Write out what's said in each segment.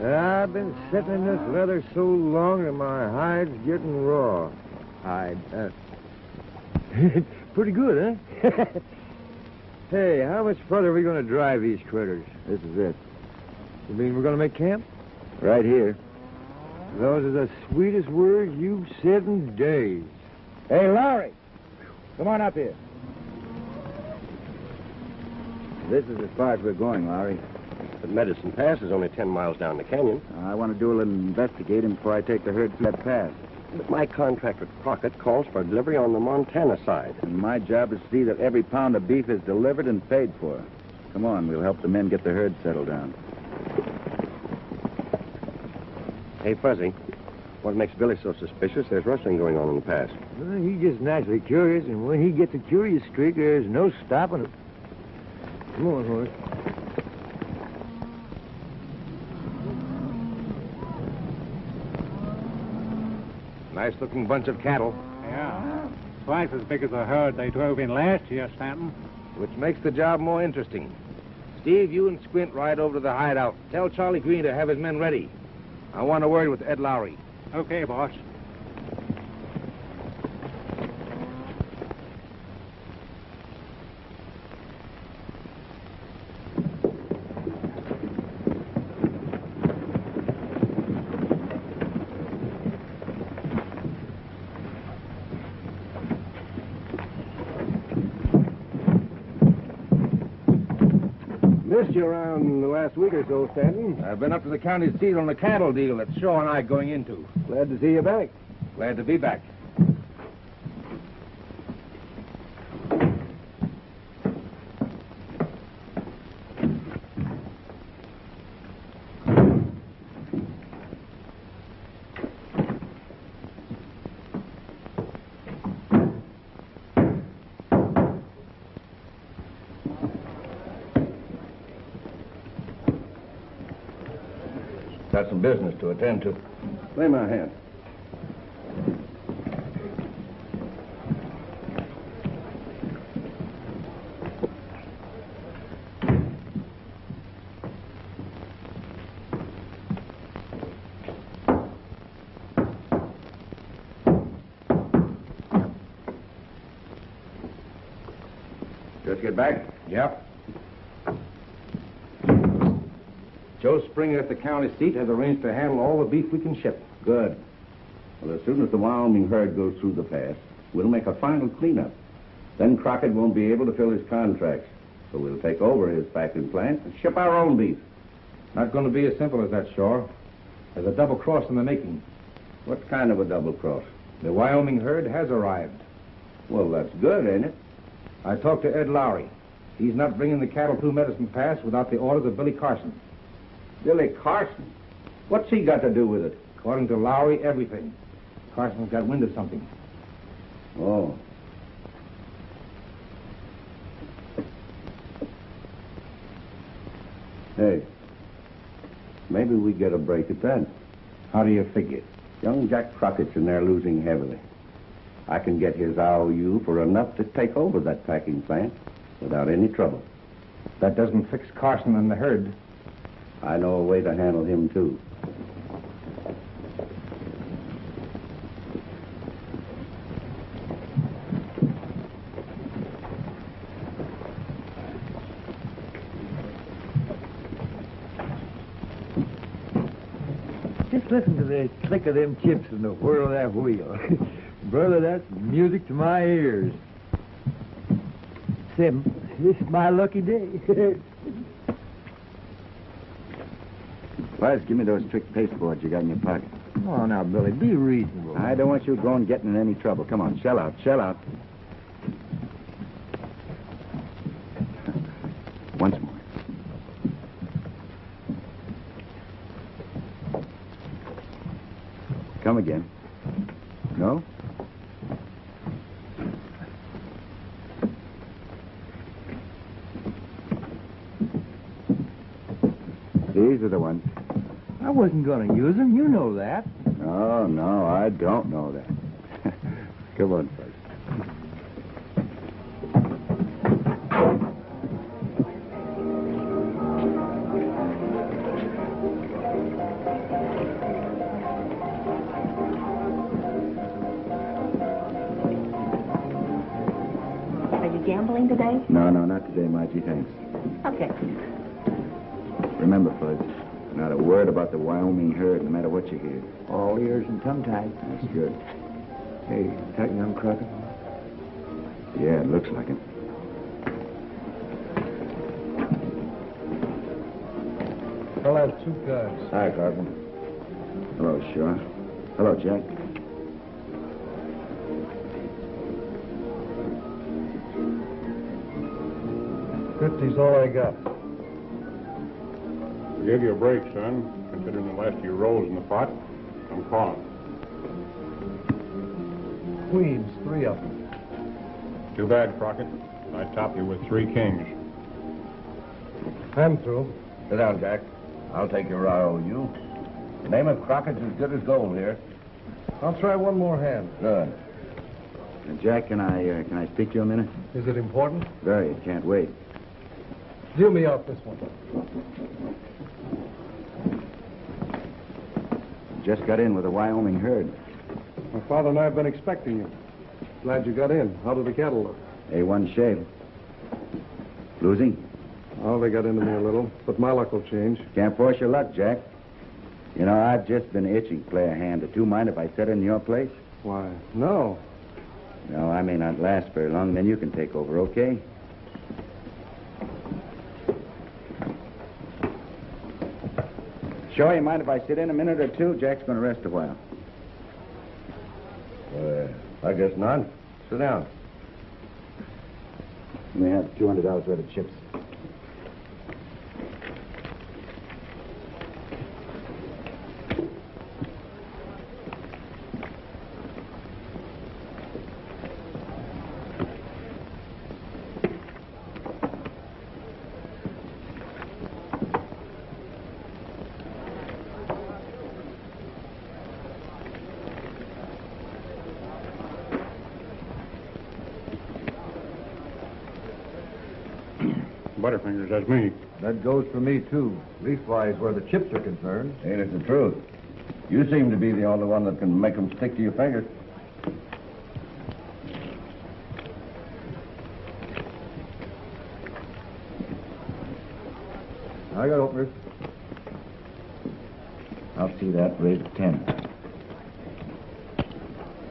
I've been sitting in this leather so long that my hide's getting raw. It's pretty good, huh? Hey, how much further are we going to drive these critters? This is it. You mean we're going to make camp? Right here. Those are the sweetest words you've said in days. Hey, Lowry. Come on up here. This is as far as we're going, Lowry. The Medicine Pass is only 10 miles down the canyon. I want to do a little investigating before I take the herd through that pass. But my contract with Crockett calls for delivery on the Montana side. And my job is to see that every pound of beef is delivered and paid for. Come on, we'll help the men get the herd settled down. Hey, Fuzzy, what makes Billy so suspicious? There's rustling going on in the pass. Well, he's just naturally curious, and when he gets a curious streak, there's no stopping him. Come on, horse. Nice-looking bunch of cattle. Yeah. Twice as big as the herd they drove in last year, Stanton. Which makes the job more interesting. Steve, you and Squint ride over to the hideout. Tell Charlie Green to have his men ready. I want a word with Ed Lowry. Okay, boss. Missed you around the last week or so, Stanton. I've been up to the county seat on the cattle deal that Shaw and I are going into. Glad to see you back. Glad to be back. Got some business to attend to. Lay my hand. Just get back? Yep. Joe Springer at the county seat has arranged to handle all the beef we can ship. Good. Well, as soon as the Wyoming herd goes through the pass, we'll make a final cleanup. Then Crockett won't be able to fill his contracts. So we'll take over his packing plant and ship our own beef. Not going to be as simple as that, Shaw. There's a double cross in the making. What kind of a double cross? The Wyoming herd has arrived. Well, that's good, ain't it? I talked to Ed Lowry. He's not bringing the cattle through Medicine Pass without the orders of Billy Carson. Billy Carson? What's he got to do with it? According to Lowry, everything. Carson's got wind of something. Oh. Hey, maybe we get a break at that. How do you figure? Young Jack Crockett's in there losing heavily. I can get his IOU for enough to take over that packing plant without any trouble. That doesn't fix Carson and the herd. I know a way to handle him, too. Just listen to the click of them chips and the whir of that wheel. Brother, that's music to my ears. Sim, this is my lucky day. Buzz, give me those trick pasteboards you got in your pocket. Come on now, Billy, be reasonable. I don't want you going getting in any trouble. Come on, shell out, shell out. Once more. Come again. No? These are the ones. I wasn't going to use them. You know that. No, I don't know that. Come on, Buzz. gambling today? No, not today, Margie, thanks. Okay. Remember, Fuzz, not a word about the Wyoming herd, no matter what you hear. All ears and tongue-tied. That's good. Hey, tighten on Crockett. Yeah, it looks like it. I'll have 2 cards. Hi, Carson. Hello, Shaw. Hello, Jack. $50's all I got. I'll give you a break, son. Considering the last few rolls in the pot, I'm calling. Queens, 3 of them. Too bad, Crockett. I top you with 3 kings. I'm through. Sit down, Jack. I'll take your IOU. The name of Crockett's as good as gold here. I'll try one more hand. Good. Jack, can I speak to you a minute? Is it important? Very. Can't wait. Deal me out this one. Just got in with a Wyoming herd. My father and I have been expecting you. Glad you got in. How do the cattle look? A1 shave. Losing? Oh, they got into me a little, but my luck will change. Can't force your luck, Jack. You know, I've just been itching to play a hand. Do you mind if I sit in your place? Why, no. No, I may not last very long. Then you can take over, okay? Sure, you mind if I sit in a minute or two? Jack's going to rest a while. I guess not. Sit down. You may have $200 worth of chips. Butterfingers, that's me. That goes for me, too. Leastwise, where the chips are concerned. Ain't it the truth? You seem to be the only one that can make them stick to your fingers. I got openers. I'll see that. Raise 10.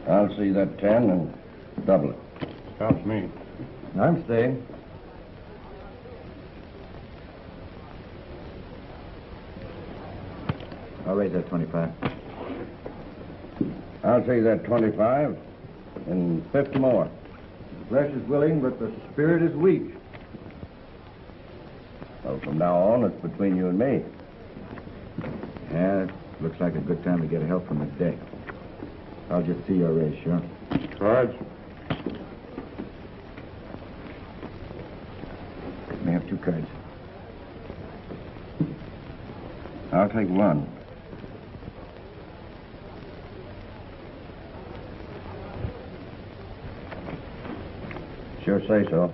I'll see that 10 and double it. Stops me. I'm staying. I'll raise that 25. I'll see that 25 and 50 more. The flesh is willing, but the spirit is weak. Well, from now on, it's between you and me. Yeah, it looks like a good time to get help from the deck. I'll just see your raise, sure. Cards? May have 2 cards. I'll take 1. Sure say so.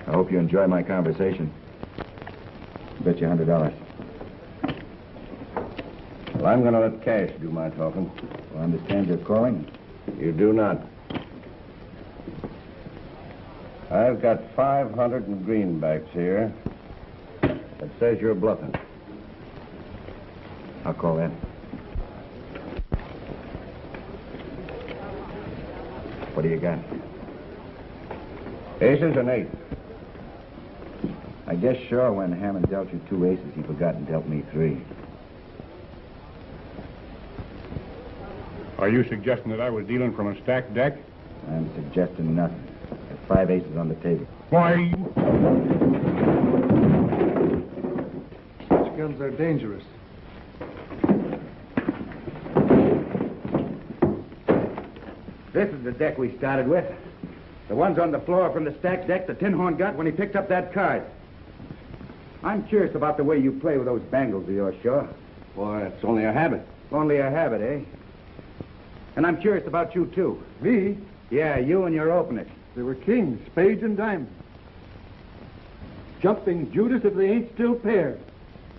I hope you enjoy my conversation. Bet you $100. Well, I'm going to let cash do my talking. Well, I understand you're calling. You do not. I've got 500 in greenbacks here. That says you're bluffing. I'll call that. What do you got? Aces and 8. I guess sure when Hammond dealt you 2 aces, he forgot and dealt me 3. Are you suggesting that I was dealing from a stacked deck? I'm suggesting nothing. There's 5 aces on the table. Why? Such guns are dangerous. This is the deck we started with. The one's on the floor from the stacked deck the Tin Horn got when he picked up that card. I'm curious about the way you play with those bangles of yours, Shaw. Boy, it's only a habit. Only a habit, eh? And I'm curious about you, too. Me? Yeah, you and your openers. They were kings, spades, and diamonds. Jumping Judas if they ain't still paired.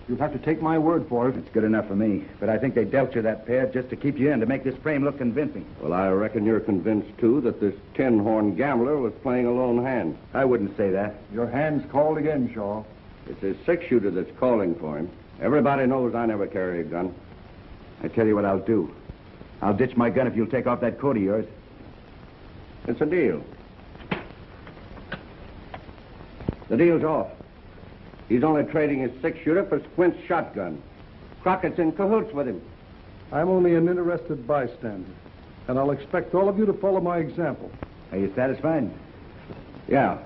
You'll have to take my word for it. It's good enough for me. But I think they dealt you that pair just to keep you in, to make this frame look convincing. Well, I reckon you're convinced, too, that this tin-horn gambler was playing a lone hand. I wouldn't say that. Your hand's called again, Shaw. It's his six-shooter that's calling for him. Everybody knows I never carry a gun. I tell you what I'll do. I'll ditch my gun if you'll take off that coat of yours. It's a deal. The deal's off. He's only trading his six-shooter for Squint's shotgun. Crockett's in cahoots with him. I'm only an interested bystander, and I'll expect all of you to follow my example. Are you satisfied? Yeah.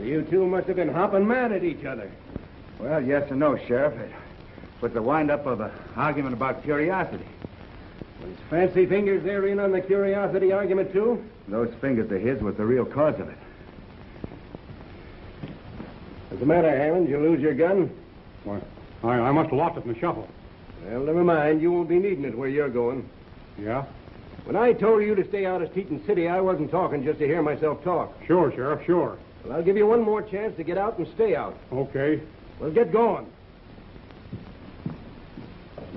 You two must have been hopping mad at each other. Well, yes and no, Sheriff. It was the wind-up of an argument about curiosity. Was Fancy Fingers there in on the curiosity argument, too? Those fingers of his was the real cause of it. What's the matter, Hammond? Did you lose your gun? Why, I must have lost it in the shuffle. Well, never mind. You won't be needing it where you're going. Yeah? When I told you to stay out of Teton City, I wasn't talking just to hear myself talk. Sure, Sheriff, sure. Well, I'll give you one more chance to get out and stay out. Okay. Well, get going.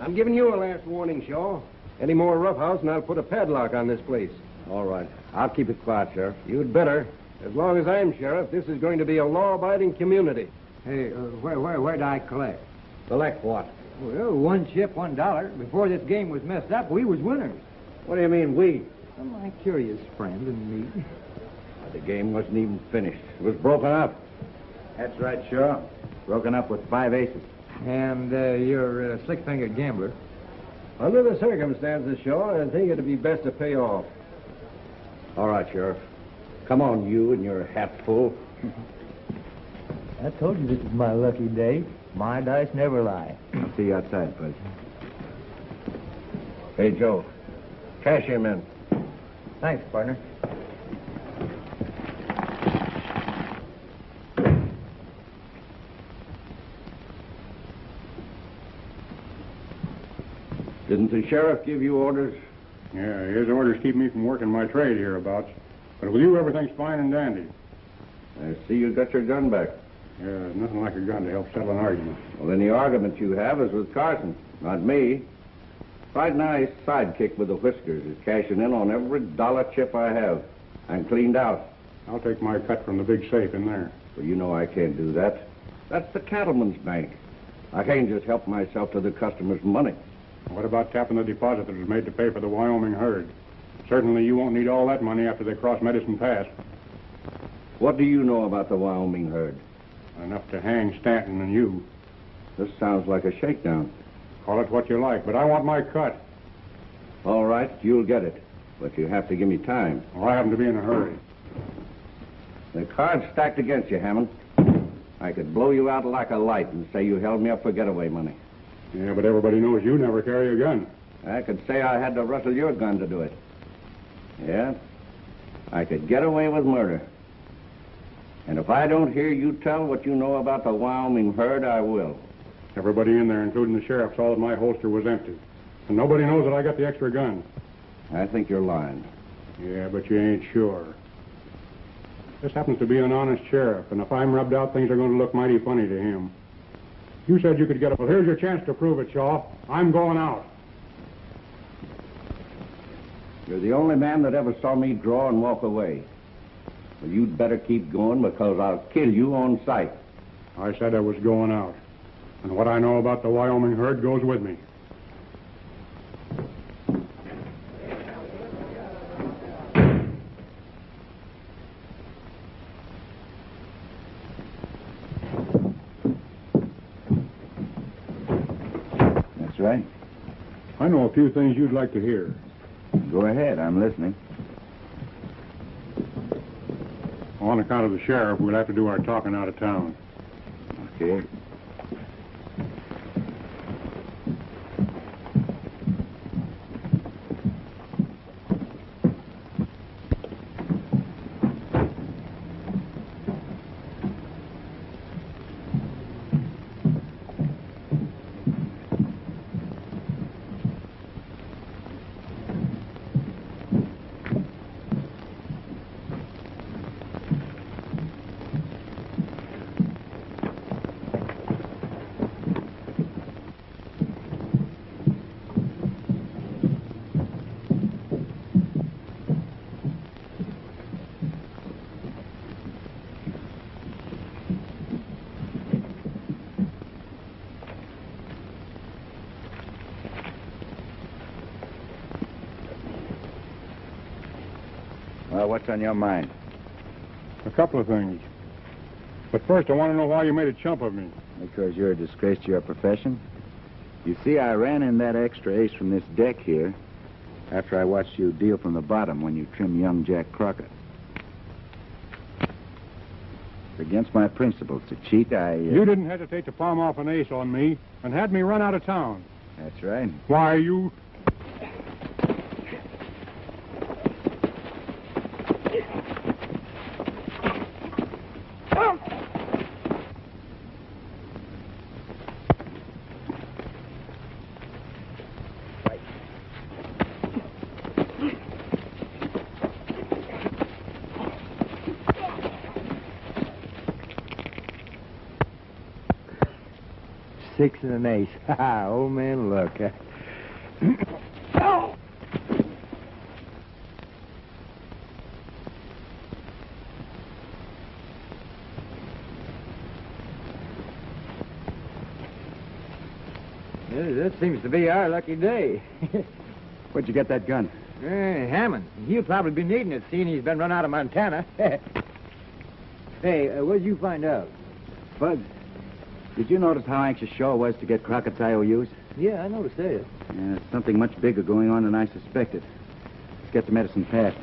I'm giving you a last warning, Shaw. Any more roughhouse, and I'll put a padlock on this place. All right. I'll keep it quiet, Sheriff. You'd better. As long as I'm sheriff, this is going to be a law-abiding community. Hey, where'd I collect? Collect what? Well, one chip, $1. Before this game was messed up, we was winners. What do you mean, we? Well, my curious friend and me. The game wasn't even finished. It was broken up. That's right, sure. Broken up with 5 aces. And you're a slick-fingered gambler. Under the circumstances, Shaw, I think it'd be best to pay off. All right, Sheriff. Come on, you and your hatful. I told you this is my lucky day. My dice never lie. I'll see you outside, Fudge. Hey, Joe. Cash him in. Thanks, partner. Didn't the sheriff give you orders? Yeah, his orders keep me from working my trade hereabouts. But with you, everything's fine and dandy. I see you got your gun back. Yeah, there's nothing like a gun to help settle an argument. Well, then the argument you have is with Carson, not me. Right now, his sidekick with the whiskers is cashing in on every dollar chip I have. I'm cleaned out. I'll take my cut from the big safe in there. Well, you know I can't do that. That's the cattleman's bank. I can't just help myself to the customer's money. What about tapping the deposit that was made to pay for the Wyoming herd? Certainly you won't need all that money after they cross Medicine Pass. What do you know about the Wyoming herd? Enough to hang Stanton and you. This sounds like a shakedown. Call it what you like, but I want my cut. All right, you'll get it. But you have to give me time. Well, I happen to be in a hurry. The card's stacked against you, Hammond. I could blow you out like a light and say you held me up for getaway money. Yeah, but everybody knows you never carry a gun. I could say I had to rustle your gun to do it. Yeah? I could get away with murder. And if I don't hear you tell what you know about the Wyoming herd, I will. Everybody in there, including the sheriff, saw that my holster was empty. And nobody knows that I got the extra gun. I think you're lying. Yeah, but you ain't sure. This happens to be an honest sheriff, and if I'm rubbed out, things are going to look mighty funny to him. You said you could get up. Well, here's your chance to prove it, Shaw. I'm going out. You're the only man that ever saw me draw and walk away. Well, you'd better keep going because I'll kill you on sight. I said I was going out. And what I know about the Wyoming herd goes with me. That's right. I know a few things you'd like to hear. Go ahead, I'm listening. On account of the sheriff, we'll have to do our talking out of town. Okay. Well, what's on your mind? A couple of things. But first, I want to know why you made a chump of me. Because you're a disgrace to your profession? You see, I ran in that extra ace from this deck here after I watched you deal from the bottom when you trimmed young Jack Crockett. It's against my principles to cheat. You didn't hesitate to palm off an ace on me and had me run out of town. That's right. Why, you... Six and an ace. Ha, old man, look. That seems to be our lucky day. Where'd you get that gun? Hammond. He'll probably be needing it, seeing he's been run out of Montana. Hey, what'd you find out? Bud, did you notice how anxious Shaw was to get Crockett's IOUs? Yeah, I noticed that. Yeah, there's something much bigger going on than I suspected. Let's get the medicine passed.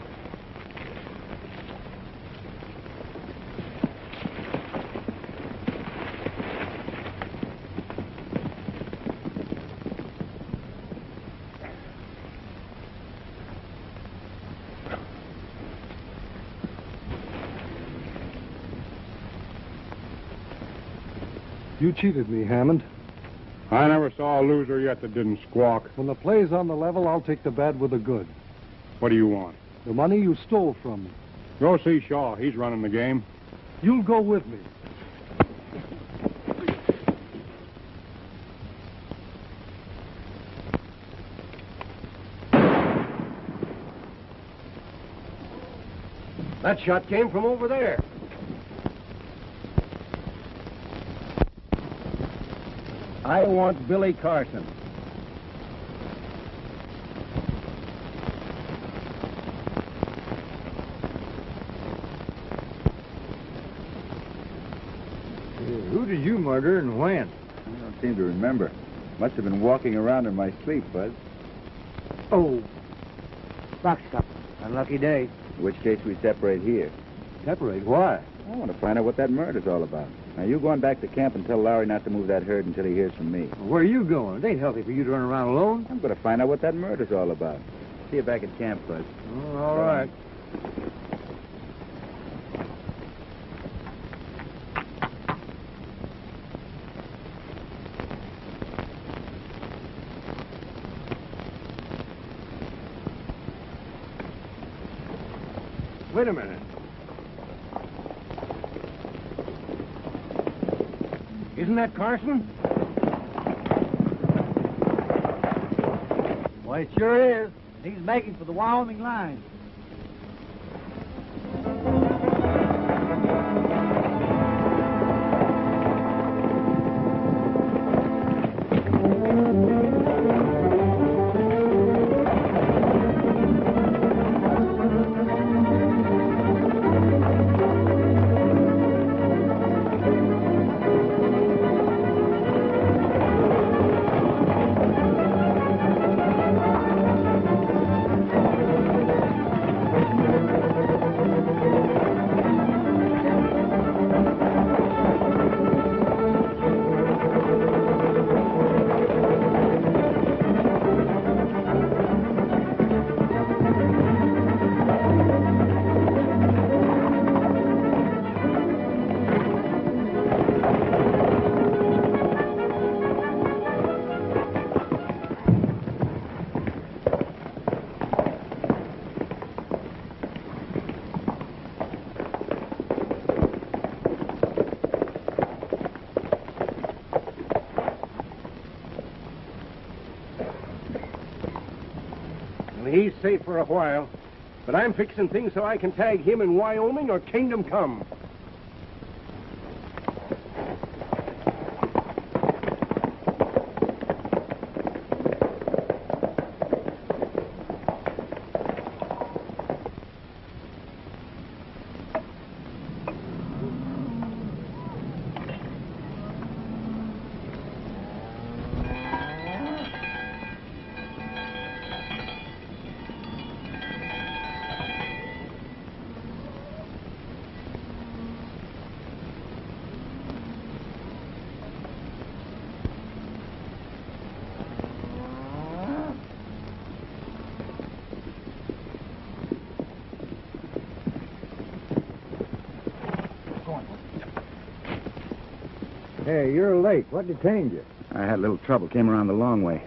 You cheated me, Hammond. I never saw a loser yet that didn't squawk. When the play's on the level, I'll take the bad with the good. What do you want? The money you stole from me. Go see Shaw. He's running the game. You'll go with me. That shot came from over there. I want Billy Carson. Who did you murder and when? I don't seem to remember. Must have been walking around in my sleep, Bud. Oh, box stop. Unlucky day. In which case we separate here. Separate? Why? I want to find out what that murder's all about. Now, you going back to camp and tell Lowry not to move that herd until he hears from me. Where are you going? It ain't healthy for you to run around alone. I'm going to find out what that murder's all about. See you back at camp, Bud. Oh, all right. Wait a minute. Isn't that Carson? Well, it sure is. He's making for the Wyoming line. he's safe for a while. But I'm fixing things so I can tag him in Wyoming or Kingdom Come. Hey, you're late. What detained you? I had a little trouble. Came around the long way.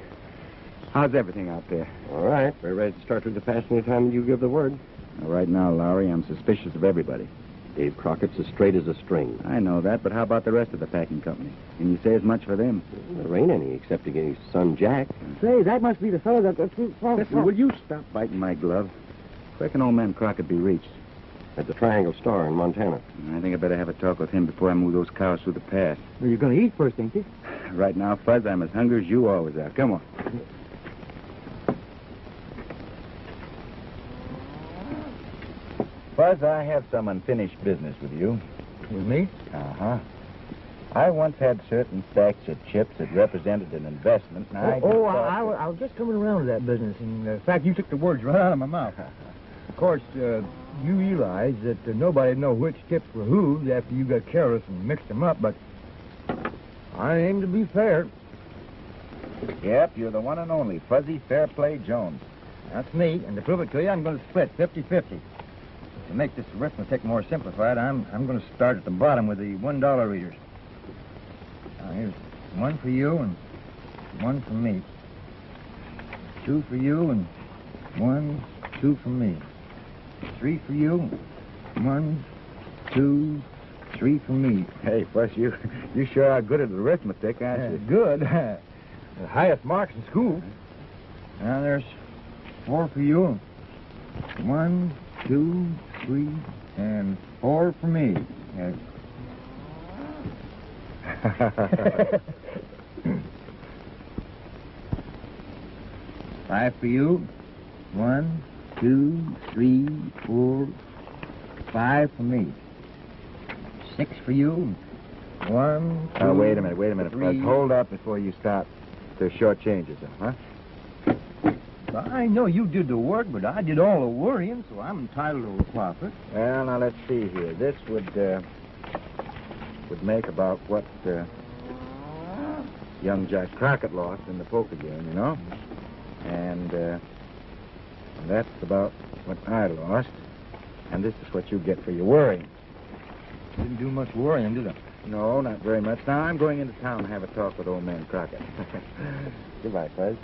How's everything out there? All right. We're ready to start through the pass any time you give the word. Well, right now, Lowry, I'm suspicious of everybody. Dave Crockett's as straight as a string. I know that, but how about the rest of the packing company? Can you say as much for them? There ain't any, except against his son Jack. Say, that must be the fellow that... Listen, will you stop biting my glove? Where can old man Crockett be reached? At the Triangle Star in Montana. I think I better have a talk with him before I move those cows through the pass. Well, you're going to eat first, ain't you? Right now, Fuzz, I'm as hungry as you always are. Come on. Fuzz, I have some unfinished business with you. With me? Uh-huh. I once had certain stacks of chips that represented an investment. And I was just coming around to that business. And, in fact, you took the words right out of my mouth. Of course, you realize that nobody'd know which chips were whose after you got careless and mixed them up, but I aim to be fair. Yep, you're the one and only Fuzzy Fairplay Jones. That's me, and to prove it to you, I'm going to split 50-50. To make this arithmetic more simplified, I'm going to start at the bottom with the $1 readers. Now, here's one for you and one for me. Two for you and 1, 2 for me. 3 for you. 1, 2, 3 for me. Hey, Fuzz, you sure are good at arithmetic, aren't you? Good. The highest marks in school. Now there's 4 for you. 1, 2, 3, and 4 for me. 5 for you. 1, 2, 3, 4, 5 for me. 6 for you. 1, 2. Now, wait a minute, 3. Fuzz. Hold up before you start to short changes, huh? Well, I know you did the work, but I did all the worrying, so I'm entitled to a profit. Well, now let's see here. This would make about what young Jack Crockett lost in the poker game, you know? And that's about what I lost. And this is what you get for your worrying. Didn't do much worrying, did I? No, not very much. Now, I'm going into town to have a talk with old man Crockett. Goodbye, Fuzz.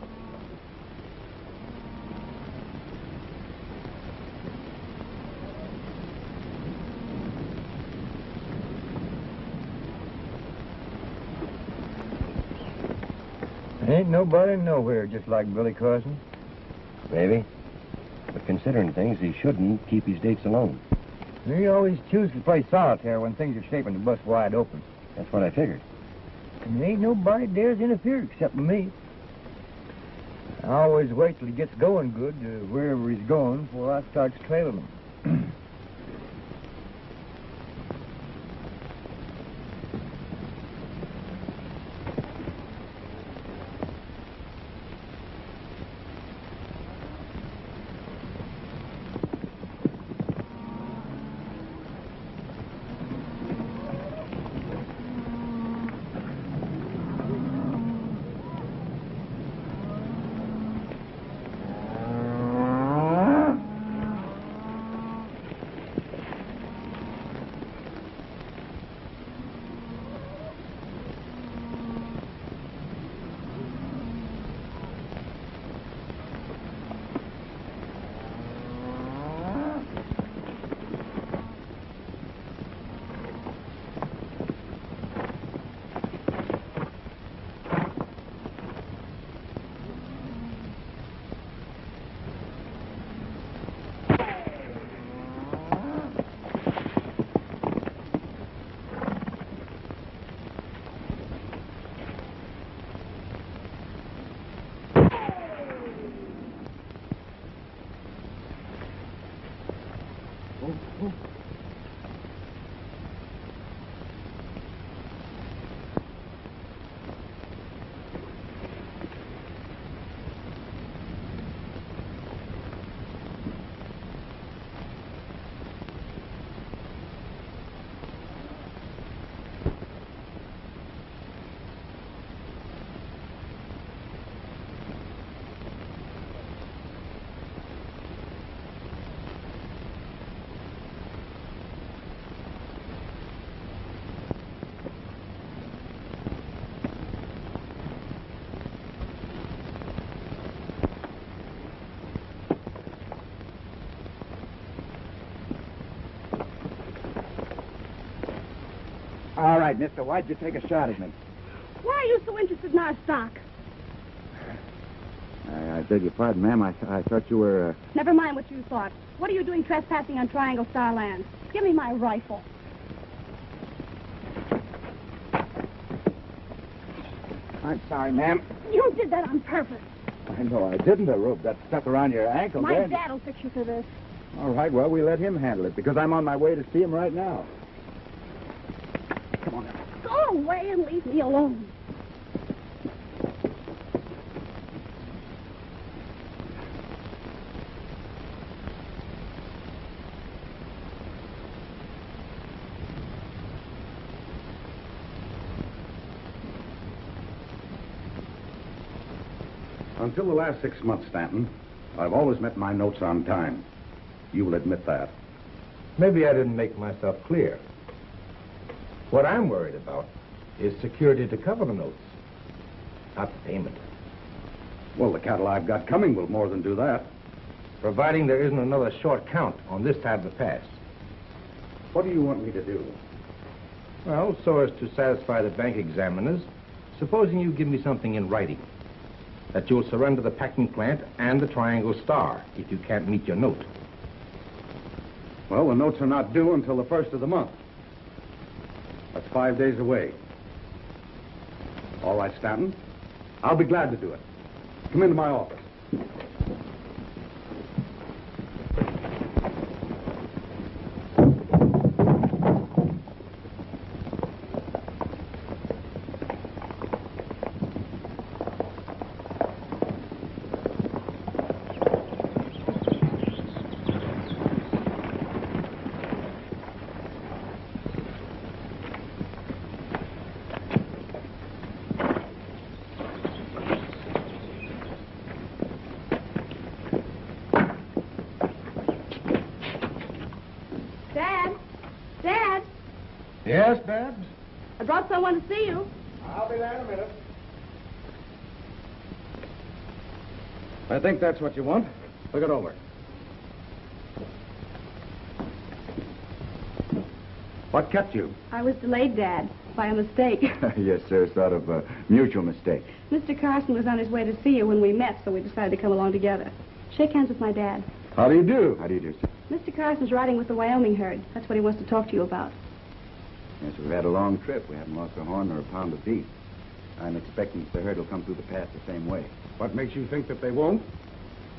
Ain't nobody nowhere just like Billy Carson. Maybe. But considering things, he shouldn't keep his dates alone. He always chooses to play solitaire when things are shaping to bust wide open. That's what I figured. And there ain't nobody dares interfere except me. I always wait till he gets going good to wherever he's going before I start trailing him. All right, mister, why'd you take a shot at me? Why are you so interested in our stock? I beg your pardon, ma'am. I thought you were... Never mind what you thought. What are you doing trespassing on Triangle Star land? Give me my rifle. I'm sorry, ma'am. You did that on purpose. I know I didn't. The rope got stuck around your ankle. My then. dad'll fix you for this. All right, well, we let him handle it because I'm on my way to see him right now. Come on now. Go away and leave me alone. Until the last 6 months, Stanton, I've always met my notes on time. You will admit that. Maybe I didn't make myself clear. What I'm worried about is security to cover the notes, not payment. Well, the cattle I've got coming will more than do that. Providing there isn't another short count on this side of the pass. What do you want me to do? Well, so as to satisfy the bank examiners, supposing you give me something in writing. That you'll surrender the packing plant and the Triangle Star if you can't meet your note. Well, the notes are not due until the 1st of the month. That's 5 days away. All right, Stanton. I'll be glad to do it. Come into my office. Yes, Babs? I brought someone to see you. I'll be there in a minute. I think that's what you want. Look it over. What kept you? I was delayed, Dad, by a mistake. Yes, sir. Sort of a mutual mistake. Mr. Carson was on his way to see you when we met, so we decided to come along together. Shake hands with my dad. How do you do? How do you do, sir? Mr. Carson's riding with the Wyoming herd. That's what he wants to talk to you about. Yes, we've had a long trip. We haven't lost a horn or a pound of beef. I'm expecting the herd will come through the pass the same way. What makes you think that they won't?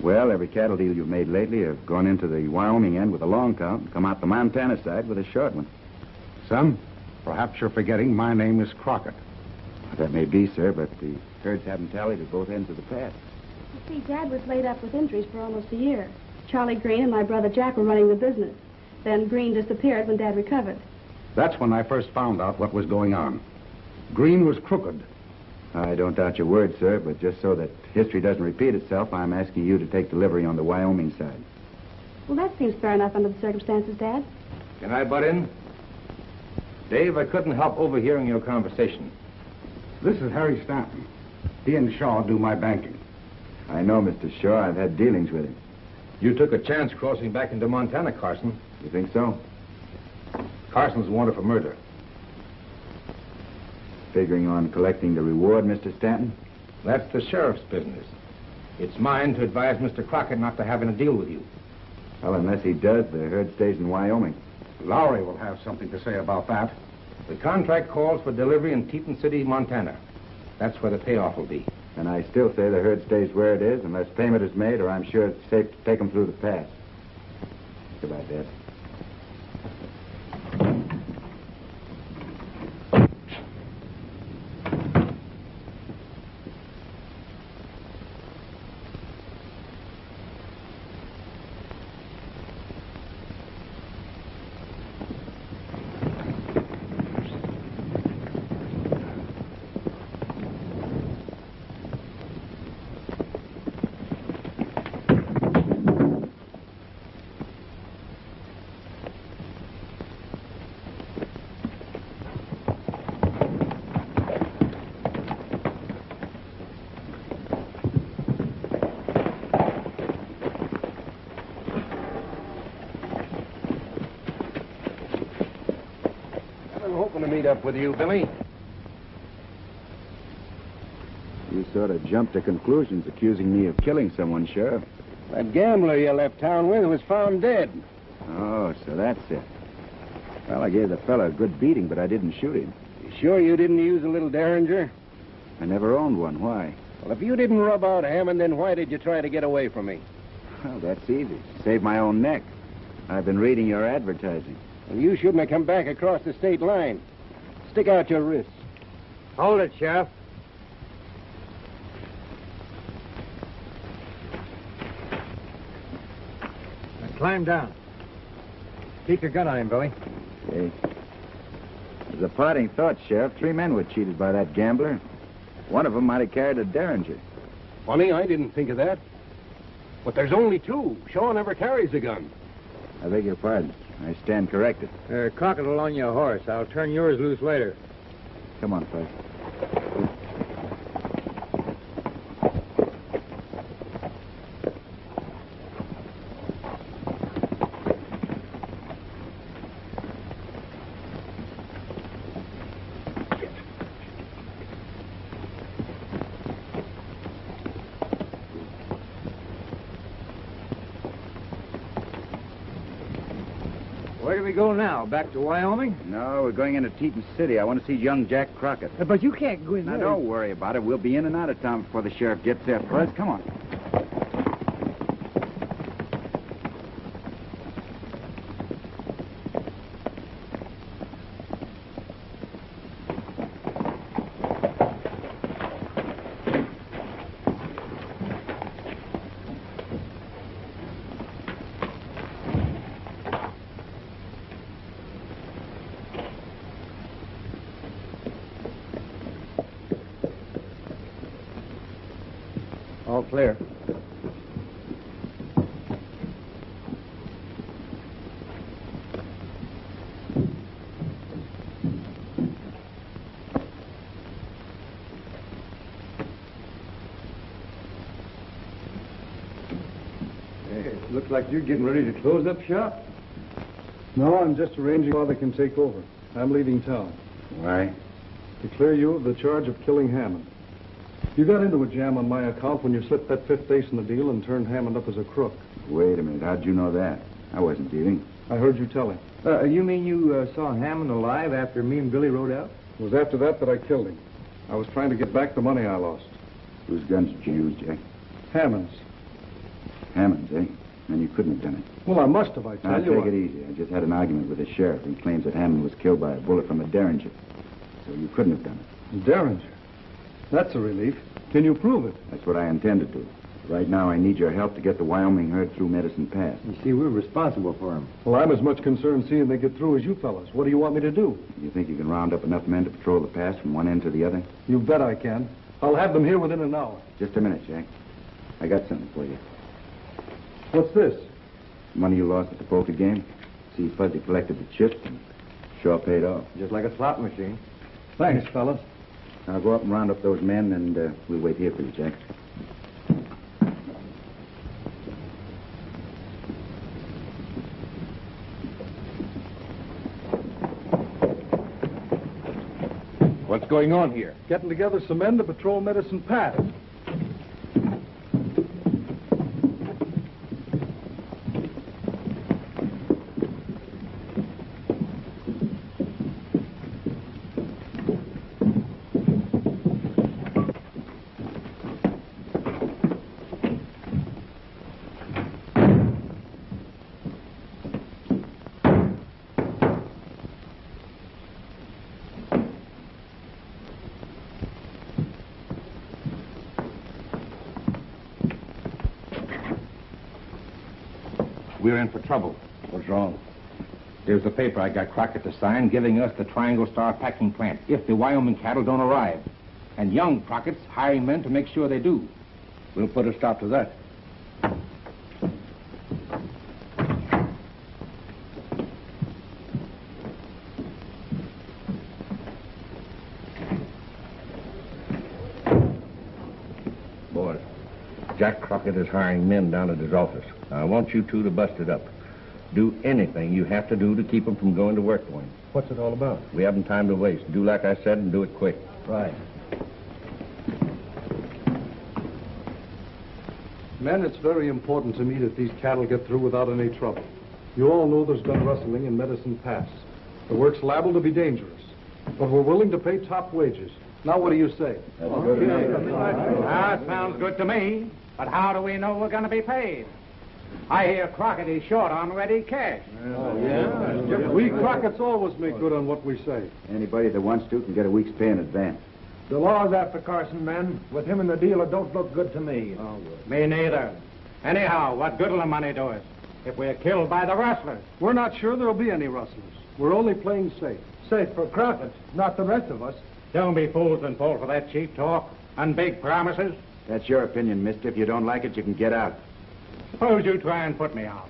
Well, every cattle deal you've made lately have gone into the Wyoming end with a long count and come out the Montana side with a short one. Son, perhaps you're forgetting my name is Crockett. That may be, sir, but the herds haven't tallied at both ends of the pass. You see, Dad was laid up with injuries for almost a year. Charlie Green and my brother Jack were running the business. Then Green disappeared when Dad recovered. That's when I first found out what was going on. Green was crooked. I don't doubt your word, sir, but just so that history doesn't repeat itself, I'm asking you to take delivery on the Wyoming side. Well, that seems fair enough under the circumstances, Dad. Can I butt in? Dave, I couldn't help overhearing your conversation. This is Harry Stanton. He and Shaw do my banking. I know, Mr. Shaw. I've had dealings with him. You took a chance crossing back into Montana, Carson. You think so? Carson's wanted for murder. Figuring on collecting the reward, Mr. Stanton? That's the sheriff's business. It's mine to advise Mr. Crockett not to have any deal with you. Well, unless he does, the herd stays in Wyoming. Lowry will have something to say about that. The contract calls for delivery in Teton City, Montana. That's where the payoff will be. And I still say the herd stays where it is unless payment is made, or I'm sure it's safe to take them through the pass. Goodbye, Dad. up with you, Billy? You sort of jumped to conclusions accusing me of killing someone, Sheriff. That gambler you left town with was found dead. Oh, so that's it. Well, I gave the fella a good beating, but I didn't shoot him. You sure you didn't use a little Derringer? I never owned one. Why? Well, if you didn't rub out Hammond, then why did you try to get away from me? Well, that's easy. Save my own neck. I've been reading your advertising. Well, you shouldn't have come back across the state line. Stick out your wrists. Hold it, Sheriff. Now climb down. Keep your gun on him, Billy. Okay. As a parting thought, Sheriff, 3 men were cheated by that gambler. One of them might have carried a Derringer. Funny, I didn't think of that. But there's only 2. Shaw never carries a gun. I beg your pardon. I stand corrected. Crockett will loan you a horse. I'll turn yours loose later. Come on, Fuzz. Where do we go now? Back to Wyoming? No, we're going into Teton City. I want to see young Jack Crockett. But you can't go in Now, there. don't worry about it. We'll be in and out of town before the sheriff gets there. Fuzz, come on. All clear. Looks like you're getting ready to close up shop. No, I'm just arranging how they can take over. I'm leaving town. Why? To clear you of the charge of killing Hammond. You got into a jam on my account when you slipped that 5th ace in the deal and turned Hammond up as a crook. Wait a minute. How'd you know that? I wasn't dealing. I heard you tell him. You mean you saw Hammond alive after me and Billy rode out? It was after that I killed him. I was trying to get back the money I lost. Whose guns did you use, Jack? Hammond's. Hammond's, eh? And you couldn't have done it. Well, I must have, I tell Now, you. take it easy. I just had an argument with the sheriff. He claims that Hammond was killed by a bullet from a Derringer. So you couldn't have done it. Derringer? That's a relief. Can you prove it? That's what I intended to. Right now, I need your help to get the Wyoming herd through Medicine Pass. You see, we're responsible for him. Well, I'm as much concerned seeing they get through as you fellas. What do you want me to do? You think you can round up enough men to patrol the pass from one end to the other? You bet I can. I'll have them here within an hour. Just a minute, Jack. I got something for you. What's this? Money you lost at the poker game. See, Fuzzy collected the chips and sure paid off. Just like a slot machine. Thanks, fellas. I'll go up and round up those men, and we'll wait here for you, Jack. What's going on here? Getting together some men to patrol Medicine Pass. We're in for trouble. What's wrong? There's a paper I got Crockett to sign giving us the Triangle Star packing plant if the Wyoming cattle don't arrive. And young Crockett's hiring men to make sure they do. We'll put a stop to that. Jack Crockett is hiring men down at his office. I want you two to bust it up. Do anything you have to do to keep them from going to work for him. What's it all about? We haven't time to waste. Do like I said and do it quick. Right. Men, it's very important to me that these cattle get through without any trouble. You all know there's been rustling in Medicine Pass. The work's liable to be dangerous. But we're willing to pay top wages. Now, what do you say? That sounds good to me. But how do we know we're going to be paid? I hear Crockett is short on ready cash. We Crockett's always make good on what we say. Anybody that wants to can get a week's pay in advance. The law's after Carson, men. With him and the deal, it don't look good to me. Me neither. Anyhow, what good will the money do us if we're killed by the rustlers? We're not sure there'll be any rustlers. We're only playing safe. Safe for Crockett, not the rest of us. Don't be fools and fall for that cheap talk and big promises. That's your opinion, mister. If you don't like it, you can get out. Suppose you try and put me out.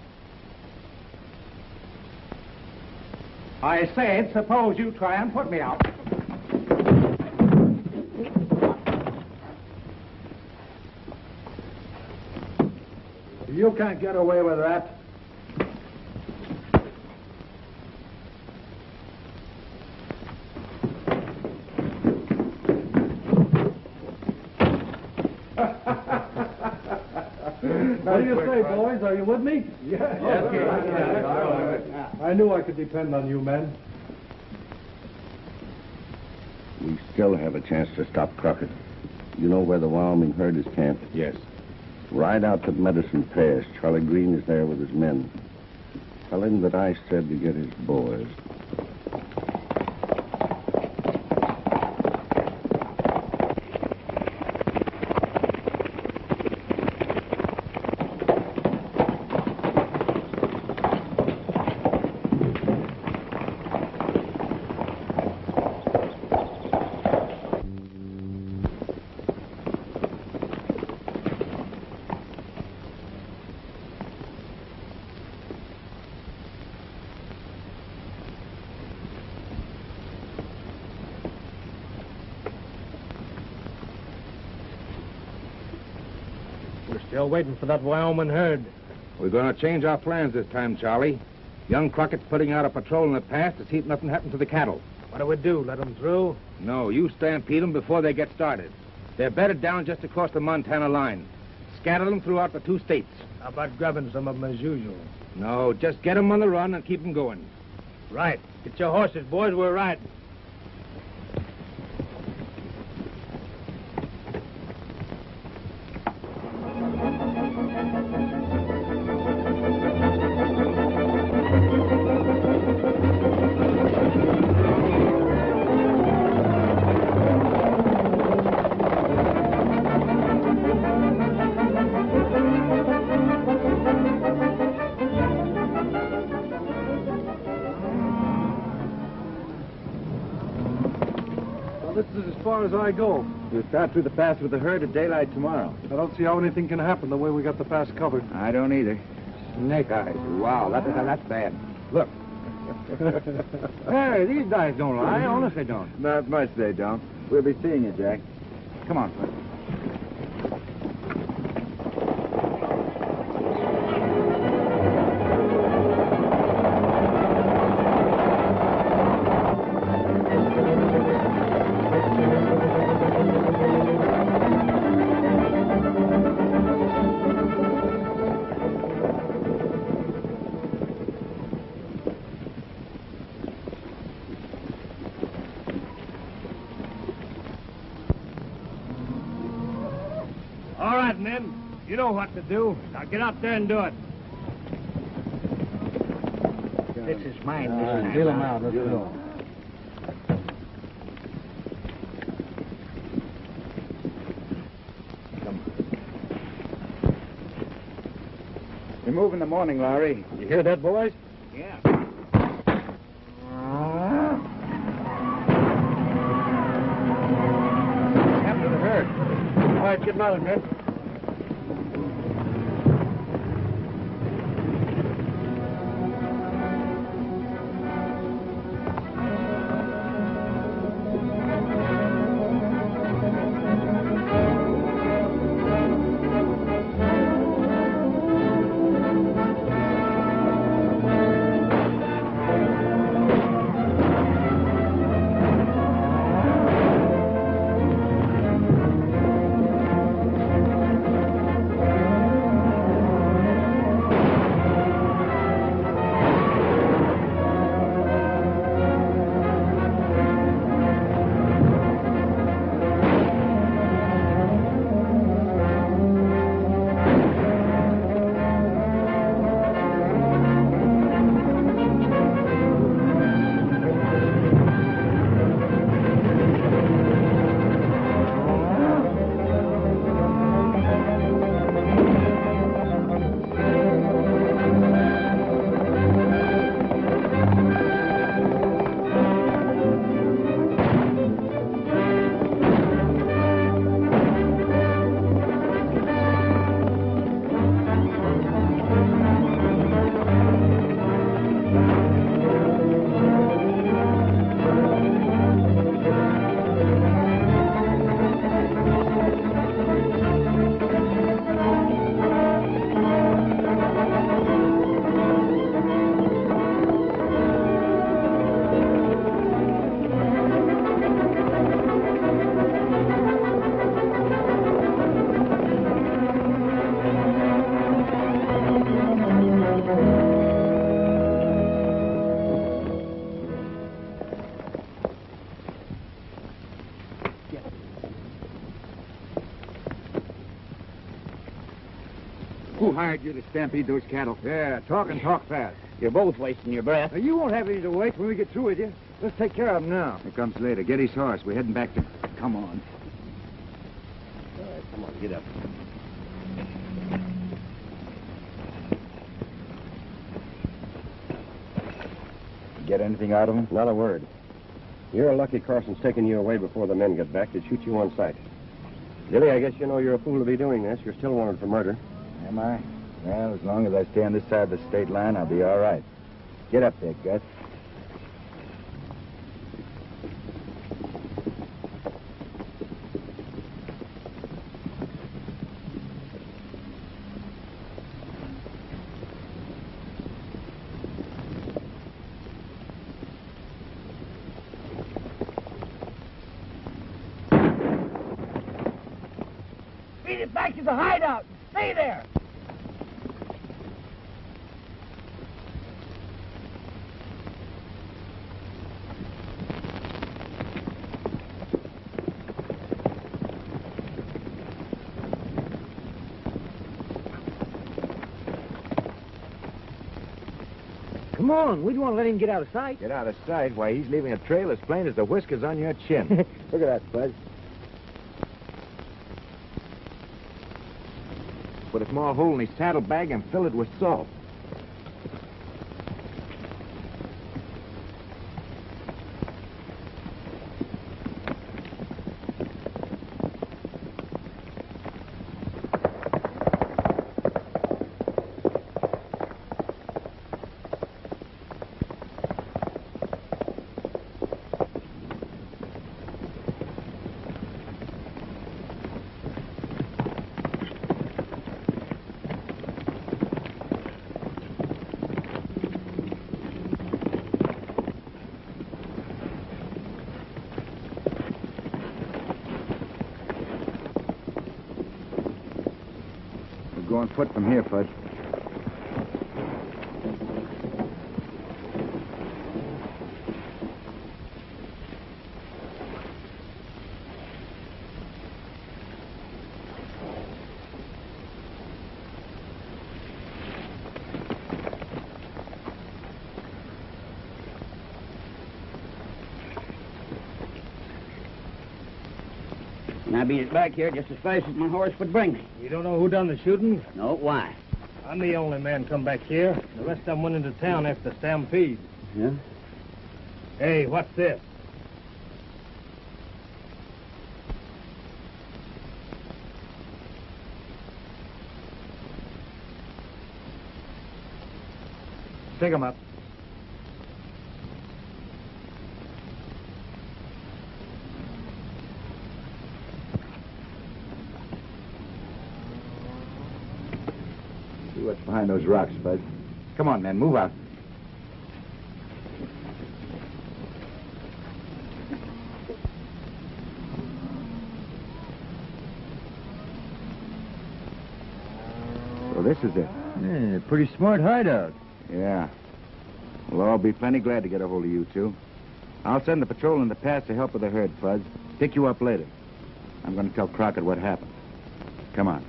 I said, suppose you try and put me out. You can't get away with that. What do you say, boys? Are you with me? Yes. I knew I could depend on you, men. We still have a chance to stop Crockett. You know where the Wyoming herd is camped? Yes. Ride out to Medicine Pass. Charlie Green is there with his men. Tell him that I said to get his boys. Still waiting for that Wyoming herd. We're going to change our plans this time, Charlie. Young Crockett's putting out a patrol in the pass to see if nothing happens to the cattle. What do we do? Let them through? No, you stampede them before they get started. They're bedded down just across the Montana line. Scatter them throughout the 2 states. How about grabbing some of them as usual? No, just get them on the run and keep them going. Right. Get your horses, boys. We're riding. This is as far as I go. We'll start through the pass with the herd at daylight tomorrow. I don't see how anything can happen the way we got the pass covered. I don't either. Snake eyes. Wow, that's bad. Look. Hey, these guys don't lie. Honest, they don't. Not much they don't. We'll be seeing you, Jack. Come on, Flint. All right, men. You know what to do. Now get out there and do it. This is mine this time. Deal him out. Let's go. We move in the morning, Larry. You hear that, boys? Yeah. After the herd. All right, get mounted, men. Who hired you to stampede those cattle? Yeah, talk and talk fast. You're both wasting your breath. Now, you won't have any to waste when we get through with you. Let's take care of him now. Here comes later. Get his horse. We're heading back to... Come on. All right, come on, get up. Get anything out of him? Not a word. You're lucky Carson's taking you away before the men get back to shoot you on sight. Dilly, I guess you know you're a fool to be doing this. You're still wanted for murder. Am I? Well, as long as I stay on this side of the state line, I'll be all right. Get up there, Gus. Beat it back to the hideout. Stay there. Come on. We don't want to let him get out of sight. Get out of sight? Why, he's leaving a trail as plain as the whiskers on your chin. Look at that, Bud. Put a small hole in his saddlebag and fill it with salt. Go on foot from here, Fudge. And I beat it back here just as fast as my horse would bring me. You don't know who done the shooting? No, why? I'm the only man come back here. The rest of them went into town after the stampede. Yeah? Hey, what's this? Take him up. See what's behind those rocks, Bud. Come on, men, move out. So this is it. Yeah, pretty smart hideout. Yeah. We'll all be plenty glad to get a hold of you two. I'll send the patrol in the pass to help with the herd, Fuzz. Pick you up later. I'm going to tell Crockett what happened. Come on.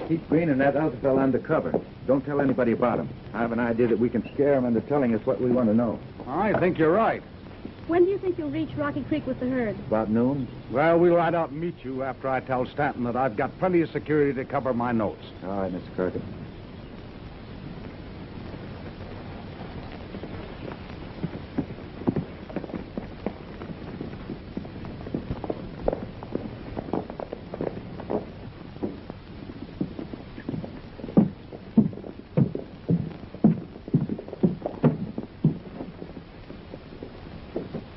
Keep Green and that other fellow undercover. Don't tell anybody about him. I have an idea that we can scare him into telling us what we want to know. I think you're right. When do you think you'll reach Rocky Creek with the herd? About noon? Well, we'll ride out and meet you after I tell Stanton that I've got plenty of security to cover my nose. All right, Mr. Crockett.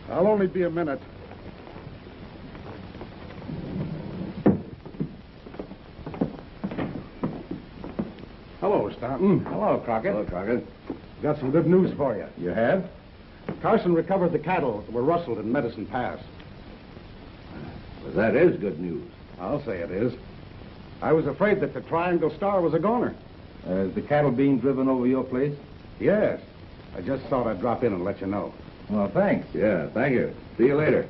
I'll only be a minute. Hello, Stanton. Hello, Crockett. Hello, Crockett. Got some good news for you. You have? Carson recovered the cattle that were rustled in Medicine Pass. Well, that is good news. I'll say it is. I was afraid that the Triangle Star was a goner. Is the cattle being driven over your place? Yes. I just thought I'd drop in and let you know. Well, thanks. Yeah, thank you. See you later.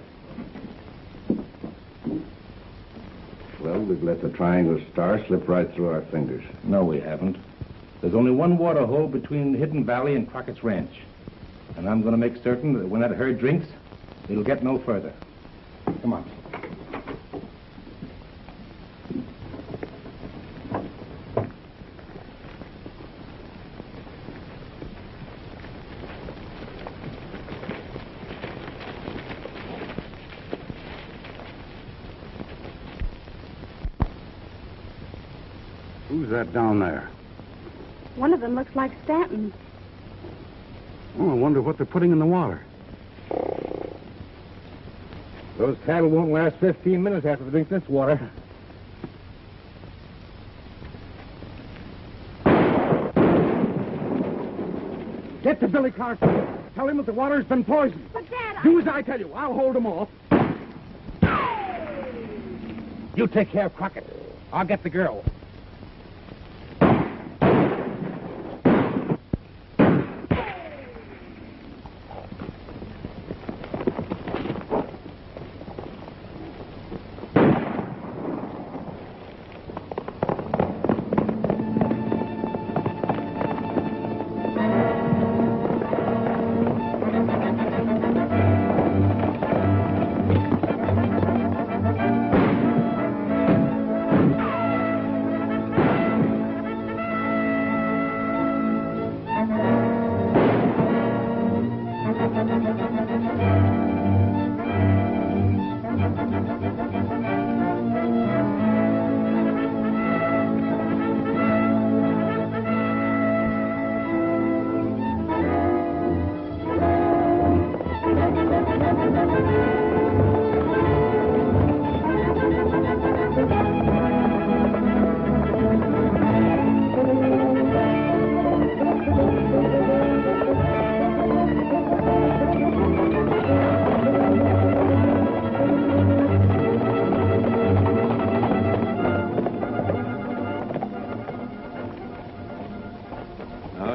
Well, we've let the triangle star slip right through our fingers. No, we haven't. There's only one water hole between Hidden Valley and Crockett's Ranch. And I'm going to make certain that when that herd drinks, it'll get no further. Come on. Who's that down there? One of them looks like Stanton. Oh, I wonder what they're putting in the water. Those cattle won't last 15 minutes after they drink this water. Get to Billy Carson. Tell him that the water's been poisoned. But, Dad, Do as I tell you. I'll hold them off. You take care of Crockett. I'll get the girl.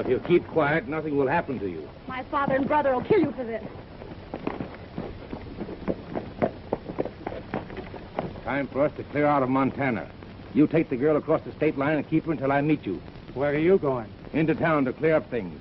If you keep quiet, nothing will happen to you. My father and brother will kill you for this. Time for us to clear out of Montana. You take the girl across the state line and keep her until I meet you. Where are you going? Into town to clear up things.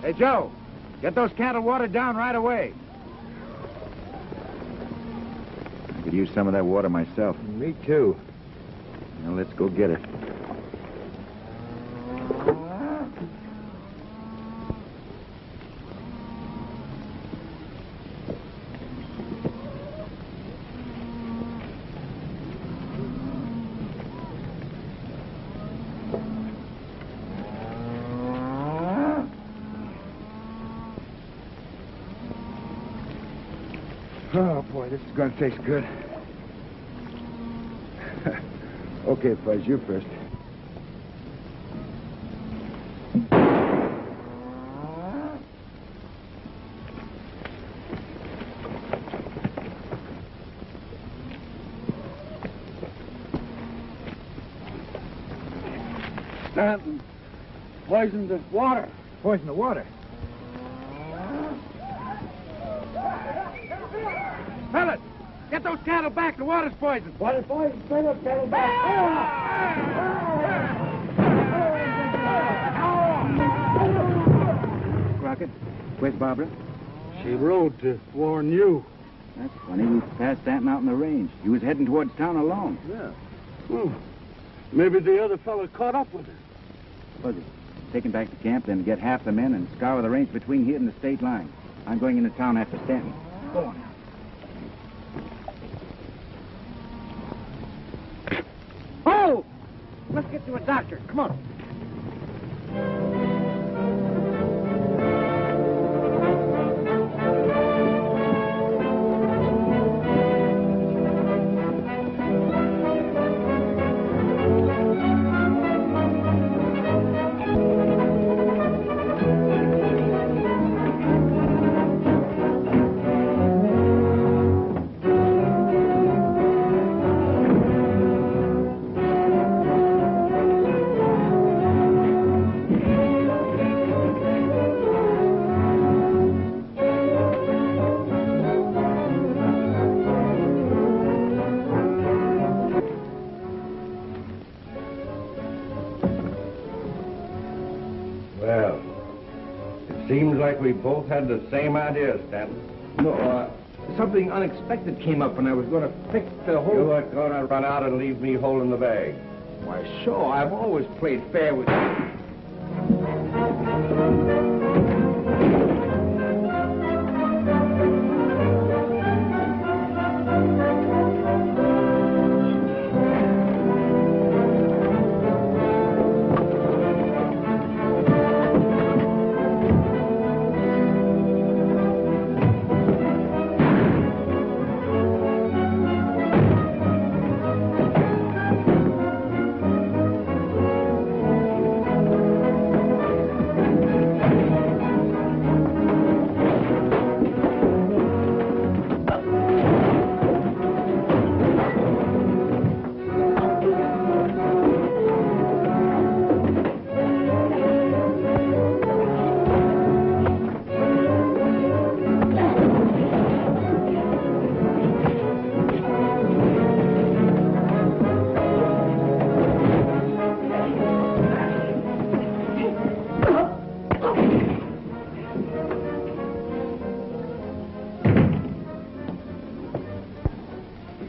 Hey, Joe, get those cattle watered down right away. I could use some of that water myself. Me too. Now, let's go get it. Oh, boy, this is going to taste good. Okay, Fuzz, you first. Stanton, poisoned the water. Poison the water. Fellas, get those cattle back. The water's poisoned. Water's poisoned. Bring those cattle back. Crockett, where's Barbara? She rode to warn you. That's funny. We passed Stanton out in the range. He was heading towards town alone. Yeah. Well, maybe the other fella caught up with her. Fuzzy, take him back to camp, then get half the men and scour the range between here and the state line. I'm going into town after Stanton. Go on. Oh! Let's get to a doctor. Come on. Well, it seems like we both had the same idea, Stanton. No, something unexpected came up when I was going to fix the whole... You weren't going to run out and leave me holding the bag. Why, sure, I've always played fair with you.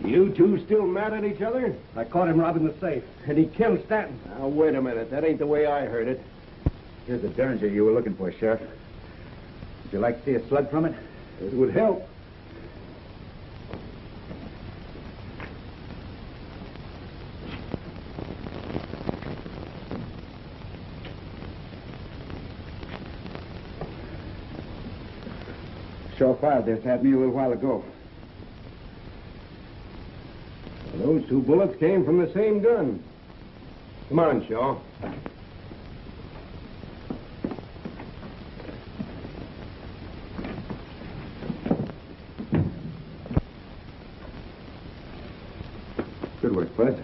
You two still mad at each other? I caught him robbing the safe, and he killed Stanton. Now, wait a minute. That ain't the way I heard it. Here's the Derringer you were looking for, Sheriff. Would you like to see a slug from it? It would help. Shaw fired this at me a little while ago. Those two bullets came from the same gun. Come on, Shaw. Good work, Bud.